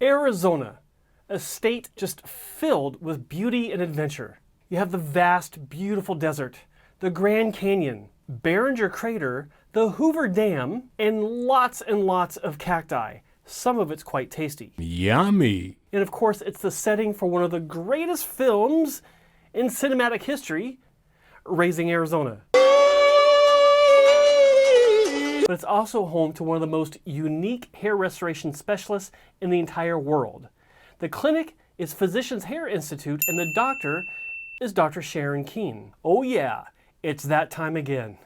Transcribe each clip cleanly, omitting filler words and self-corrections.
Arizona, a state just filled with beauty and adventure. You have the vast, beautiful desert, the Grand Canyon, Behringer Crater, the Hoover Dam, and lots of cacti. Some of it's quite tasty. Yummy. And of course, it's the setting for one of the greatest films in cinematic history, Raising Arizona. But it's also home to one of the most unique hair restoration specialists in the entire world. The clinic is Physicians Hair Institute, and the doctor is Dr. Sharon Keene. Oh yeah, it's that time again.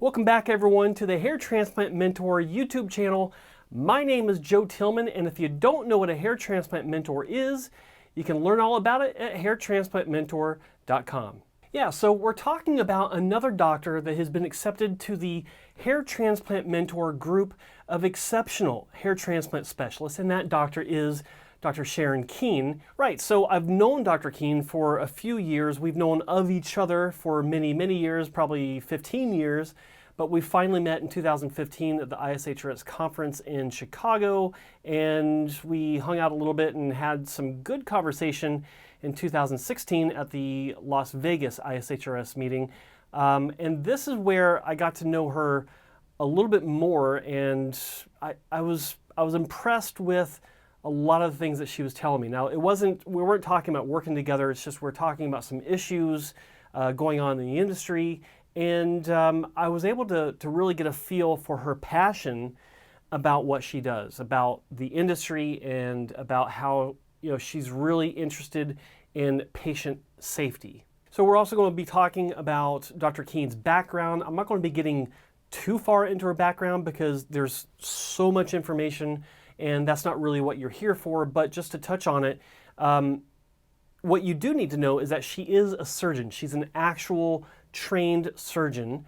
Welcome back everyone to the Hair Transplant Mentor YouTube channel. My name is Joe Tillman, and if you don't know what a hair transplant mentor is, you can learn all about it at hairtransplantmentor.com. Yeah, so we're talking about another doctor that has been accepted to the Hair Transplant Mentor group of exceptional hair transplant specialists, and that doctor is Dr. Sharon Keene. Right, so I've known Dr. Keene for a few years. We've known of each other for many years, probably 15 years. But we finally met in 2015 at the ISHRS conference in Chicago, and we hung out a little bit and had some good conversation in 2016 at the Las Vegas ISHRS meeting. And this is where I got to know her a little bit more, and I was impressed with a lot of the things that she was telling me. Now, we weren't talking about working together, it's just we're talking about some issues going on in the industry. And I was able to really get a feel for her passion about what she does, about the industry, and about how she's really interested in patient safety. So we're also going to be talking about Dr. Keene's background. I'm not going to be getting too far into her background because there's so much information, and that's not really what you're here for. But just to touch on it, what you do need to know is that she is a surgeon. She's an actual trained surgeon.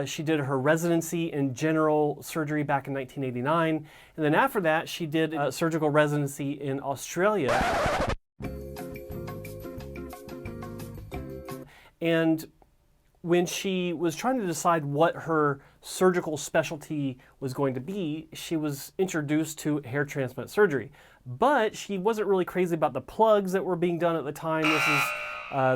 She did her residency in general surgery back in 1989, and then after that she did a surgical residency in Australia. And when she was trying to decide what her surgical specialty was going to be, she was introduced to hair transplant surgery. But she wasn't really crazy about the plugs that were being done at the time. This is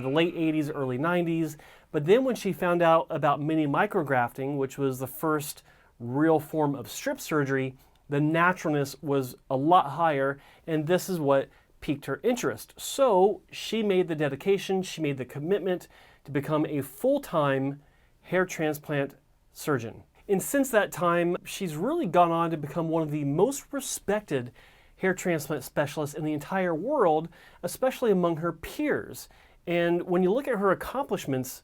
the late 80s, early 90s. But then when she found out about mini micrografting, which was the first real form of strip surgery, the naturalness was a lot higher, and this is what piqued her interest. So she made the dedication, she made the commitment to become a full-time hair transplant surgeon. And since that time, she's really gone on to become one of the most respected hair transplant specialists in the entire world, especially among her peers. And when you look at her accomplishments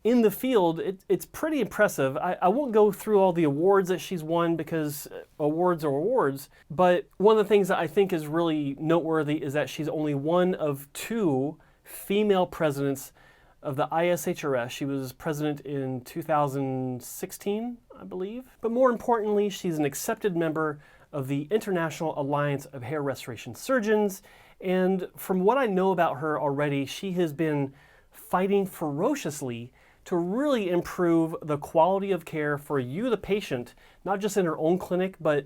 in the field, it's pretty impressive. I won't go through all the awards that she's won because awards are awards, but one of the things that I think is really noteworthy is that she's only one of 2 female presidents of the ISHRS. She was president in 2016, I believe. But more importantly, she's an accepted member of the International Alliance of Hair Restoration Surgeons. And from what I know about her already, she has been fighting ferociously to really improve the quality of care for you, the patient, not just in her own clinic, but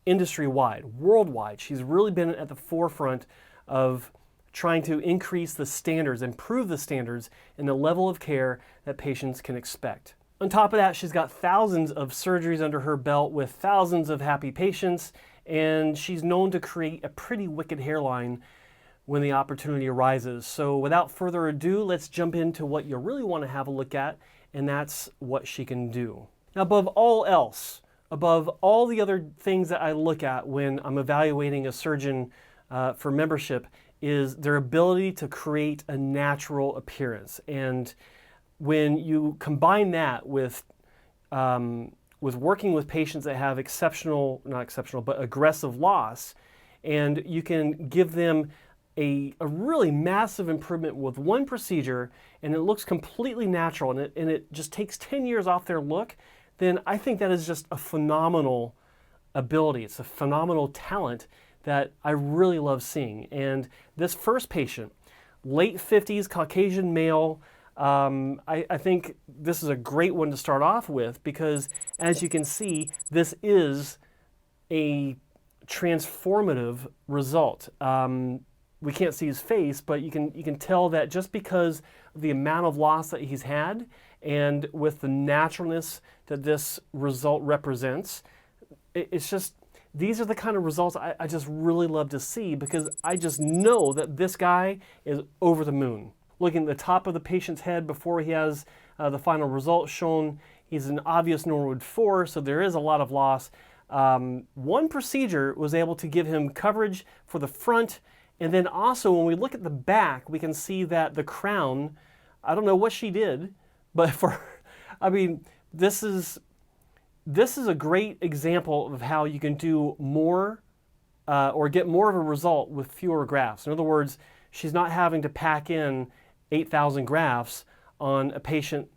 industry-wide, worldwide. She's really been at the forefront of trying to increase the standards, improve the standards in the level of care that patients can expect. On top of that, she's got thousands of surgeries under her belt with thousands of happy patients, and she's known to create a pretty wicked hairline when the opportunity arises. So without further ado, let's jump into what you really want to have a look at, and that's what she can do. Now, above all else, above all the other things that I look at when I'm evaluating a surgeon for membership is their ability to create a natural appearance. And when you combine that with working with patients that have not exceptional, but aggressive loss, and you can give them a really massive improvement with one procedure, and it looks completely natural, and it just takes 10 years off their look, then I think that is just a phenomenal ability. It's a phenomenal talent that I really love seeing. And this first patient, late 50s, Caucasian male, I think this is a great one to start off with because, as you can see, this is a transformative result. We can't see his face, but you can tell that just because of the amount of loss that he's had and with the naturalness that this result represents, it's just, these are the kind of results I just really love to see because I just know that this guy is over the moon. Looking at the top of the patient's head before he has the final result shown, he's an obvious Norwood 4, so there is a lot of loss. One procedure was able to give him coverage for the front, and then also when we look at the back, we can see that the crown, I don't know what she did, but I mean, this is a great example of how you can do more or get more of a result with fewer grafts. In other words, she's not having to pack in 8,000 grafts on a patient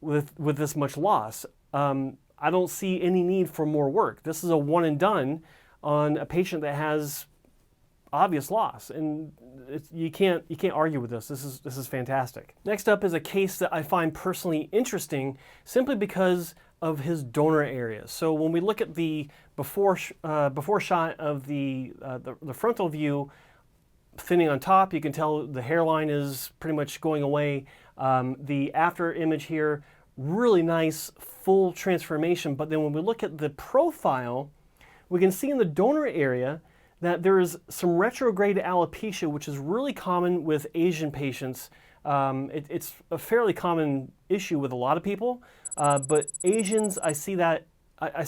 with this much loss. I don't see any need for more work. This is a one and done on a patient that has obvious loss, and you can't argue with this. This is fantastic. Next up is a case that I find personally interesting simply because of his donor area. So when we look at the before shot of the frontal view, thinning on top, you can tell the hairline is pretty much going away. The after image here, really nice full transformation. But then when we look at the profile, we can see in the donor area that there is some retrograde alopecia, which is really common with Asian patients. It's a fairly common issue with a lot of people, but Asians, I see it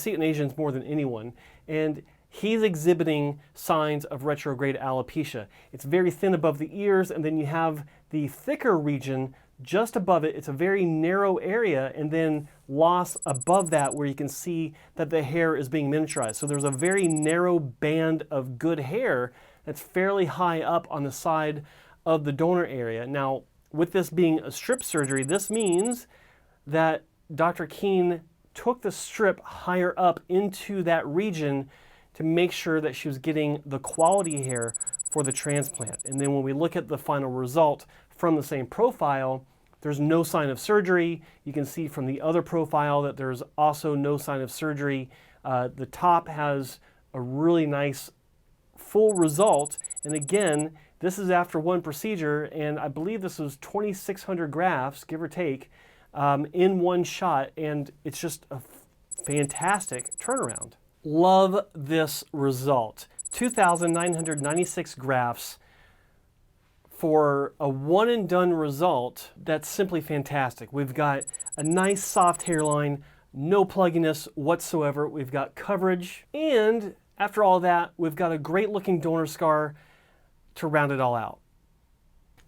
in Asians more than anyone. And he's exhibiting signs of retrograde alopecia. It's very thin above the ears, and then you have the thicker region just above it. It's a very narrow area, and then loss above that where you can see that the hair is being miniaturized. So there's a very narrow band of good hair that's fairly high up on the side of the donor area. Now, with this being a strip surgery, this means that Dr. Keene took the strip higher up into that region to make sure that she was getting the quality hair for the transplant. And then when we look at the final result from the same profile, there's no sign of surgery. You can see from the other profile that there's also no sign of surgery. The top has a really nice full result. And again, this is after one procedure, and I believe this was 2,600 grafts, give or take, in one shot, and it's just a fantastic turnaround. Love this result. 2,996 grafts for a one and done result. That's simply fantastic. We've got a nice soft hairline, no plugginess whatsoever. We've got coverage, and after all that, we've got a great looking donor scar to round it all out.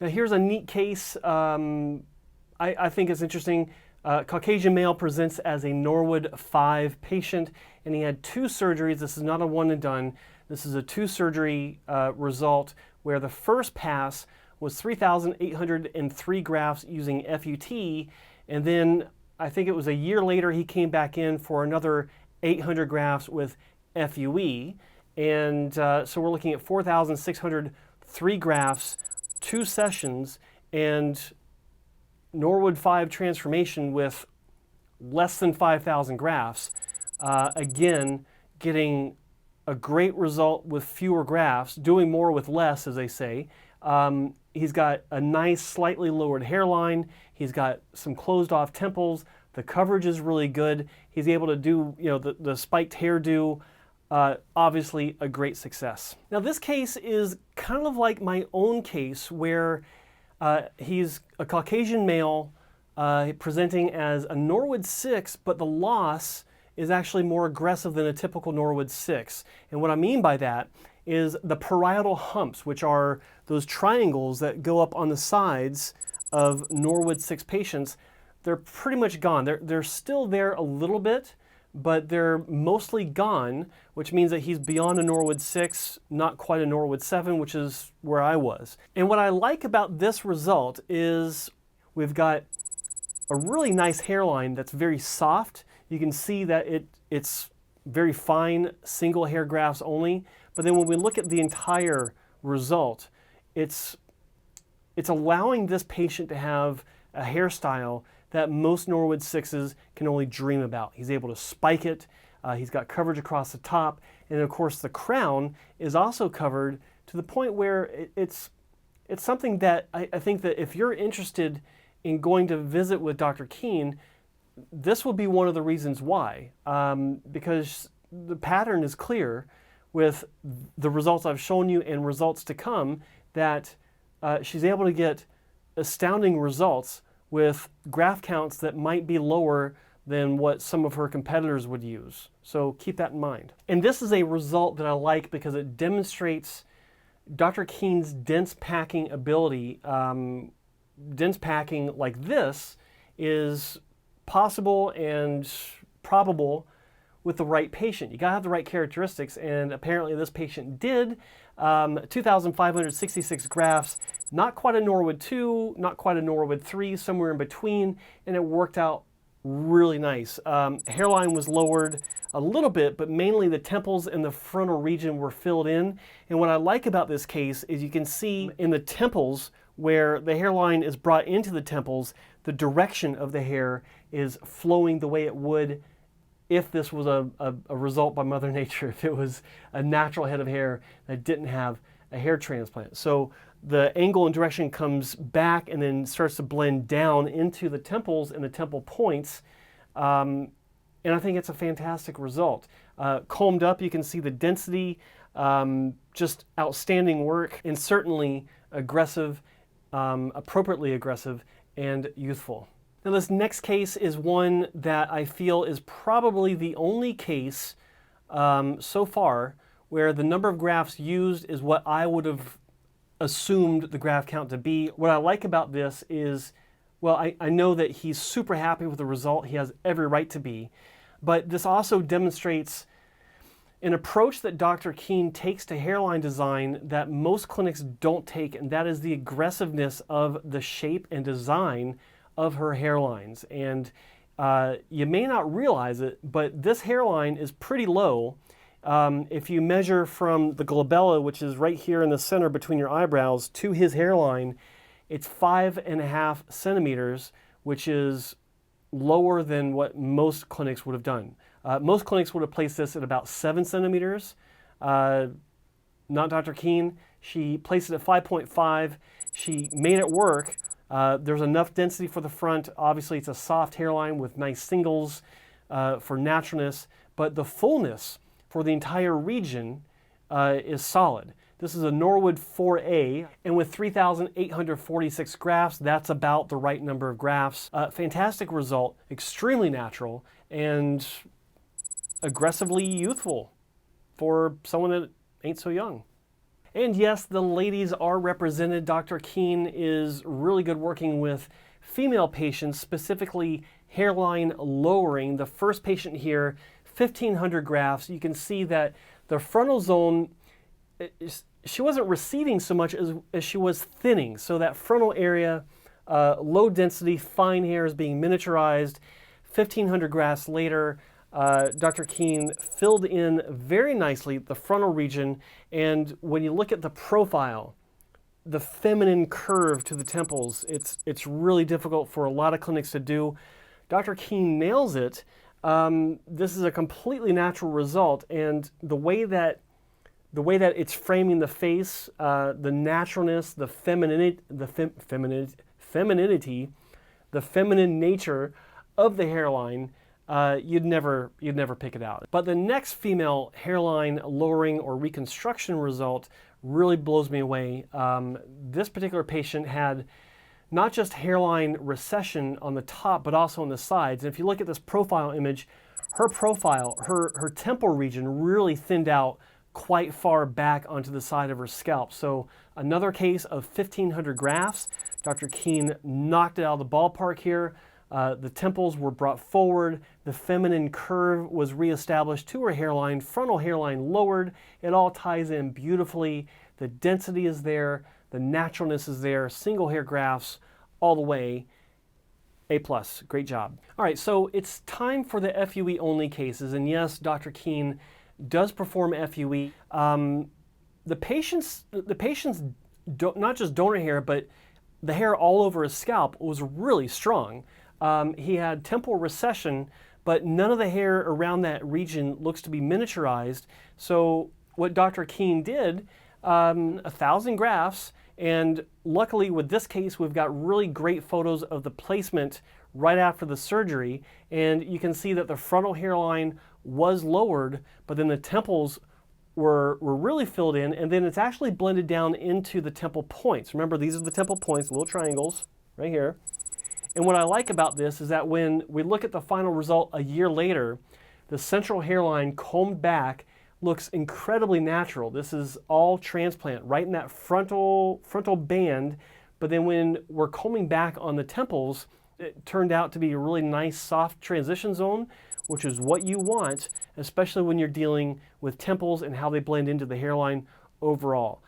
Now here's a neat case. I think it's interesting. Caucasian male presents as a Norwood 5 patient, and he had 2 surgeries. This is not a one and done. This is a 2 surgery result where the first pass was 3,803 grafts using FUT, and then I think it was a year later he came back in for another 800 grafts with FUE, and so we're looking at 4,603 grafts, 2 sessions, and Norwood 5 transformation with less than 5,000 grafts. Again, getting a great result with fewer grafts, doing more with less, as they say. He's got a nice, slightly lowered hairline. He's got some closed off temples. The coverage is really good. He's able to do, the spiked hairdo. Obviously a great success. Now this case is kind of like my own case where he's a Caucasian male presenting as a Norwood 6, but the loss is actually more aggressive than a typical Norwood 6. And what I mean by that is the parietal humps, which are those triangles that go up on the sides of Norwood 6 patients. They're pretty much gone. They're still there a little bit, but they're mostly gone, which means that he's beyond a Norwood 6, not quite a Norwood 7, which is where I was. And what I like about this result is we've got a really nice hairline that's very soft. You can see that it's very fine, single hair grafts only. But then when we look at the entire result, it's allowing this patient to have a hairstyle that most Norwood 6s can only dream about. He's able to spike it, he's got coverage across the top, and of course the crown is also covered to the point where it's something that I think that if you're interested in going to visit with Dr. Keene, this will be one of the reasons why, because the pattern is clear with the results I've shown you and results to come, that she's able to get astounding results with graft counts that might be lower than what some of her competitors would use. So keep that in mind. And this is a result that I like because it demonstrates Dr. Keene's dense packing ability. Dense packing like this is possible and probable with the right patient. You gotta have the right characteristics, and apparently this patient did. 2,566 grafts, not quite a Norwood 2, not quite a Norwood 3, somewhere in between, and it worked out really nice. Hairline was lowered a little bit, but mainly the temples and the frontal region were filled in. And what I like about this case is you can see in the temples where the hairline is brought into the temples, the direction of the hair is flowing the way it would if this was a result by Mother Nature, if it was a natural head of hair that didn't have a hair transplant. So the angle and direction comes back and then starts to blend down into the temples and the temple points. And I think it's a fantastic result. Combed up, you can see the density, just outstanding work, and certainly aggressive, appropriately aggressive and youthful. Now this next case is one that I feel is probably the only case so far where the number of grafts used is what I would have assumed the graft count to be. What I like about this is, well, I know that he's super happy with the result. He has every right to be. But this also demonstrates an approach that Dr. Keene takes to hairline design that most clinics don't take, and that is the aggressiveness of the shape and design of her hairlines. And you may not realize it, but this hairline is pretty low. If you measure from the glabella, which is right here in the center between your eyebrows, to his hairline, it's 5.5 centimeters, which is lower than what most clinics would have done. Most clinics would have placed this at about 7 centimeters. Not Dr. Keene. She placed it at 5.5. She made it work. There's enough density for the front. Obviously, it's a soft hairline with nice singles for naturalness, but the fullness for the entire region is solid. This is a Norwood 4A, and with 3,846 grafts, that's about the right number of grafts. Fantastic result, extremely natural, and aggressively youthful for someone that ain't so young. And yes, the ladies are represented. Dr. Keene is really good working with female patients, specifically hairline lowering. The first patient here, 1,500 grafts. You can see that the frontal zone, she wasn't receding so much as she was thinning. So that frontal area, low density, fine hair is being miniaturized. 1,500 grafts later, Dr. Keene filled in very nicely the frontal region, and when you look at the profile, the feminine curve to the temples, it's really difficult for a lot of clinics to do. Dr. Keene nails it. This is a completely natural result, and the way that it's framing the face, the naturalness, the femininity, the feminine nature of the hairline, you'd never pick it out. But the next female hairline lowering or reconstruction result really blows me away. This particular patient had not just hairline recession on the top, but also on the sides. And if you look at this profile image, her profile, her temple region really thinned out quite far back onto the side of her scalp. So another case of 1,500 grafts. Dr. Keene knocked it out of the ballpark here. The temples were brought forward. The feminine curve was reestablished to her hairline. Frontal hairline lowered. It all ties in beautifully. The density is there. The naturalness is there. Single hair grafts all the way. A+, great job. All right, so it's time for the FUE only cases. And yes, Dr. Keene does perform FUE. The patients don't, not just donor hair, but the hair all over his scalp was really strong. He had temporal recession, but none of the hair around that region looks to be miniaturized. So what Dr. Keene did, 1,000 grafts, and luckily with this case, we've got really great photos of the placement right after the surgery. And you can see that the frontal hairline was lowered, but then the temples were really filled in, and then it's actually blended down into the temple points. Remember, these are the temple points, little triangles right here. And what I like about this is that when we look at the final result a year later, the central hairline combed back looks incredibly natural. This is all transplant right in that frontal band, but then when we're combing back on the temples, it turned out to be a really nice soft transition zone, which is what you want, especially when you're dealing with temples and how they blend into the hairline overall.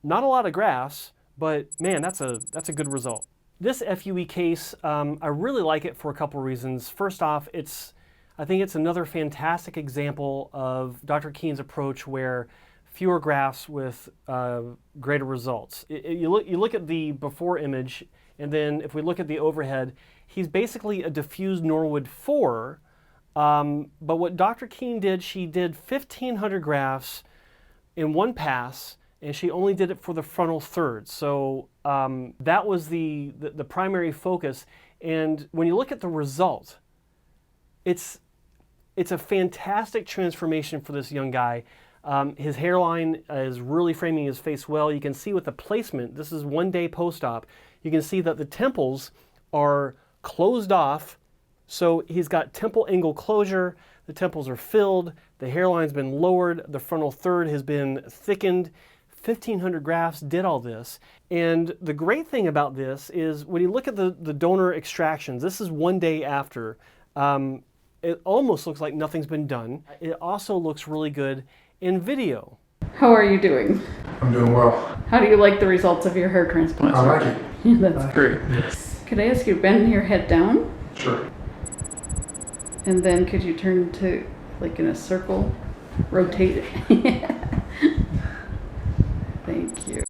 Not a lot of grafts, but man, that's a good result. This FUE case, I really like it for a couple reasons. First off, I think it's another fantastic example of Dr. Keene's approach where fewer grafts with greater results. You look at the before image, and then if we look at the overhead, he's basically a diffused Norwood 4, but what Dr. Keene did, she did 1,500 grafts in one pass, and she only did it for the frontal third. So that was the primary focus. And when you look at the result, it's a fantastic transformation for this young guy. His hairline is really framing his face well. You can see with the placement, this is 1 day post-op, you can see that the temples are closed off. So he's got temple angle closure, the temples are filled, the hairline's been lowered, the frontal third has been thickened. 1,500 grafts did all this. And the great thing about this is when you look at the donor extractions, this is 1 day after, it almost looks like nothing's been done. It also looks really good in video. How are you doing? I'm doing well. How do you like the results of your hair transplant? I like it. That's great. Yes. Could I ask you to bend your head down? Sure. And then could you turn to like in a circle? Rotate it. Thank you.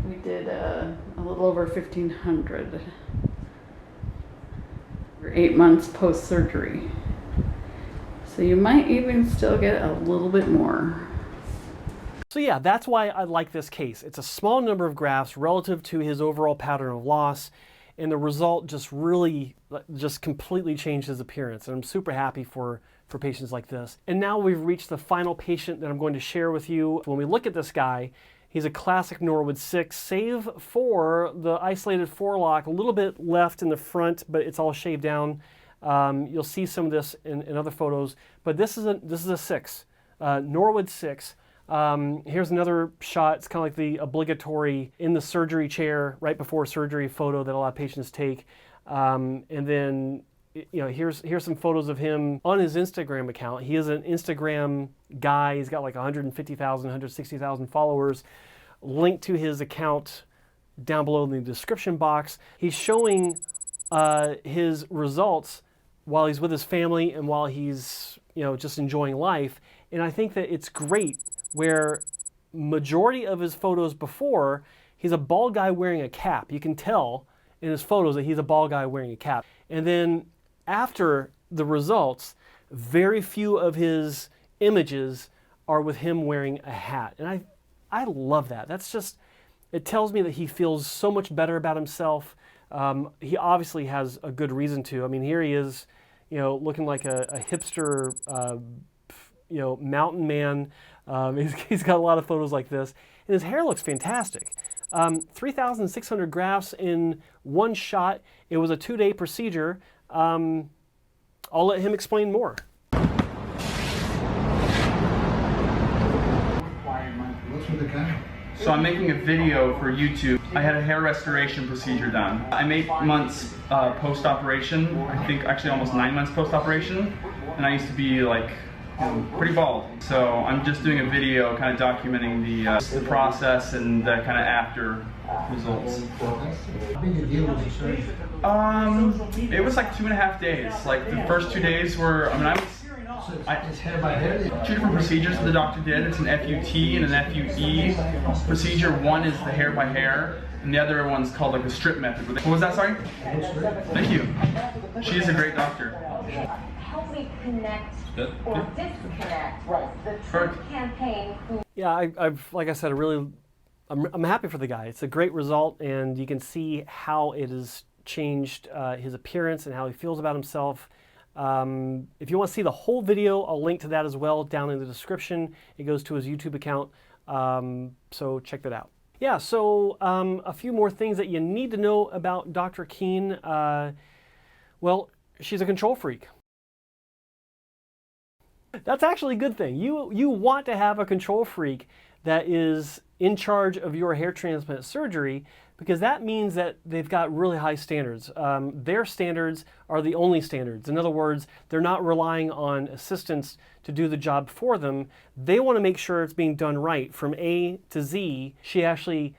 We did a little over 1,500. For 8 months post-surgery. So you might even still get a little bit more. So yeah, that's why I like this case. It's a small number of grafts relative to his overall pattern of loss, and the result just really completely changed his appearance. And I'm super happy for patients like this. And now we've reached the final patient that I'm going to share with you. When we look at this guy, he's a classic Norwood 6, save for the isolated forelock, a little bit left in the front, but it's all shaved down. You'll see some of this in other photos, but this is a 6, Norwood 6. Here's another shot. It's kind of like the obligatory in the surgery chair right before surgery photo that a lot of patients take. And then, you know, here's some photos of him on his Instagram account. He is an Instagram guy. He's got like 150,000, 160,000 followers. Link to his account down below in the description box. He's showing his results while he's with his family and while he's, you know, just enjoying life. And I think that it's great where majority of his photos before, he's a bald guy wearing a cap. You can tell in his photos that he's a bald guy wearing a cap. And then after the results, very few of his images are with him wearing a hat. And I love that. That's just, it tells me that he feels so much better about himself. He obviously has a good reason to. I mean, here he is, you know, looking like a hipster, you know, mountain man. He's got a lot of photos like this. And his hair looks fantastic. 3,600 grafts in one shot. It was a 2-day procedure. I'll let him explain more. So I'm making a video for YouTube. I had a hair restoration procedure done. I'm 8 months post-operation. I think actually almost 9 months post-operation. And I used to be like pretty bald. So I'm just doing a video kind of documenting the process and the kind of after results. How big a deal was the surgery? It was like 2.5 days. Like the first 2 days were, It's hair by hair? 2 different procedures that the doctor did. It's an FUT and an FUE procedure. One is the hair by hair, and the other one's called like the strip method. What was that, sorry? Thank you. She's a great doctor. Help me connect or disconnect the Trump campaign. Yeah, I've like I said, I'm happy for the guy. It's a great result, and you can see how it has changed his appearance and how he feels about himself. If you want to see the whole video, I'll link to that as well down in the description. It goes to his YouTube account, so check that out. Yeah, so a few more things that you need to know about Dr. Keene. Well, she's a control freak. That's actually a good thing. You want to have a control freak that is in charge of your hair transplant surgery, because that means that they've got really high standards. Their standards are the only standards. In other words, they're not relying on assistants to do the job for them. They want to make sure it's being done right from A to Z. She actually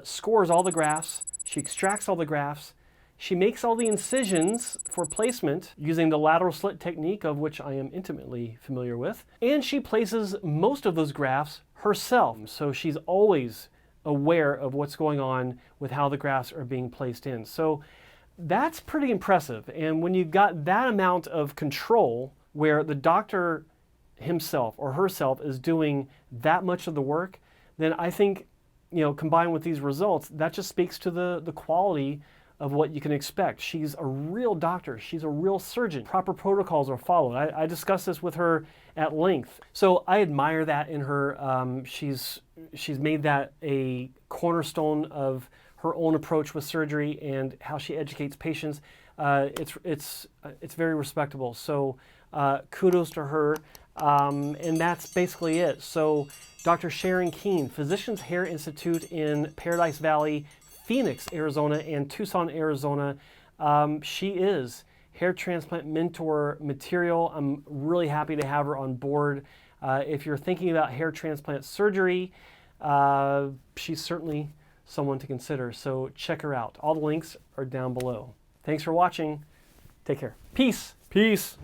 scores all the grafts. She extracts all the grafts. She makes all the incisions for placement using the lateral slit technique, of which I am intimately familiar with. And she places most of those grafts herself. So she's always aware of what's going on with how the grafts are being placed in. So that's pretty impressive. And when you've got that amount of control where the doctor himself or herself is doing that much of the work, then I think, you know, combined with these results, that just speaks to the quality of what you can expect. She's a real doctor. She's a real surgeon. Proper protocols are followed. I discussed this with her at length. So I admire that in her. She's made that a cornerstone of her own approach with surgery and how she educates patients. It's very respectable. So kudos to her. And that's basically it. So Dr. Sharon Keene, Physicians Hair Institute in Paradise Valley, Phoenix, Arizona, and Tucson, Arizona. She is Hair Transplant Mentor material. I'm really happy to have her on board. If you're thinking about hair transplant surgery, she's certainly someone to consider. So check her out. All the links are down below. Thanks for watching. Take care. Peace. Peace.